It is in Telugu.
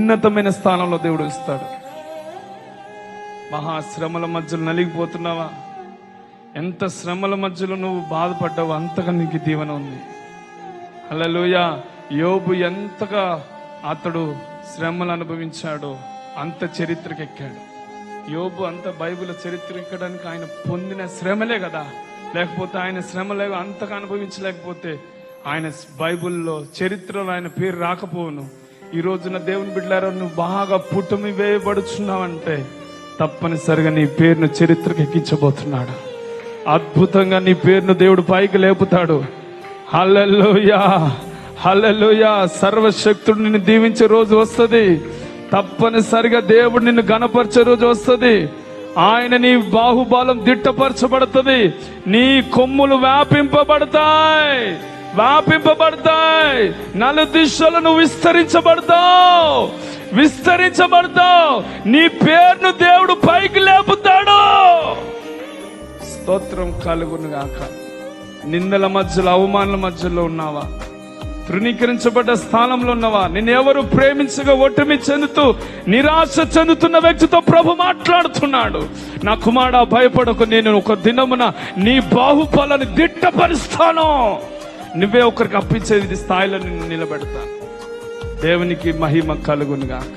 ఉన్నతమైన స్థానంలో దేవుడు ఇస్తాడు. మహాశ్రమల మధ్యలో నలిగిపోతున్నావా? ఎంత శ్రమల మధ్యలో నువ్వు బాధపడ్డావు అంతగా నీకు దీవెన ఉంది. హల్లెలూయా. యోబు ఎంతగా అతడు శ్రమలు అనుభవించాడో అంత చరిత్రకెక్కాడు. యోబు అంత బైబిల్ చరిత్ర ఎక్కడానికి ఆయన పొందిన శ్రమలే కదా, లేకపోతే ఆయన శ్రమలే అంతగా అనుభవించలేకపోతే ఆయన బైబిల్లో చరిత్రలో ఆయన పేరు రాకపోవును. ఈ రోజున దేవుని బిడ్డలారా, నువ్వు బాగా పుట్టుమి వేయబడుచున్నావంటే తప్పనిసరిగా నీ పేరును చరిత్రకు ఎక్కించబోతున్నాడు. అద్భుతంగా నీ పేరును దేవుడు పైకి లేపుతాడు. హల్లెలూయా, హల్లెలూయా. సర్వశక్తుడు నిన్ను దీవించే రోజు వస్తుంది. తప్పనిసరిగా దేవుడు నిన్ను గణపరిచే రోజు వస్తుంది. ఆయన నీ బాహుబలం దిట్టపరచబడుతుంది. నీ కొమ్ములు వ్యాపింపబడతాయి. నలు దిశలు నువ్వు విస్తరించబడతావు. నీ పేరును దేవుడు పైకి లేపుతాడు. స్తోత్రం కలుగును గాక. నిందల మధ్యలో, అవమానాల మధ్యలో ఉన్నావా? తృణీకరించబడ్డ స్థానంలో ఉన్నవా? నిన్నెవరు ప్రేమించగా ఒటమి చెందుతూ నిరాశ చెందుతున్న వ్యక్తితో ప్రభు మాట్లాడుతున్నాడు. నా కుమారుడా, భయపడకు, నేను ఒక దినమున నీ బాహుబలాన్ని దిట్టపరుస్తాను. నువ్వే ఒకరికి అప్పించేది స్థాయిలో నిన్ను నిలబెడతాను. దేవునికి మహిమ కలుగును గాక.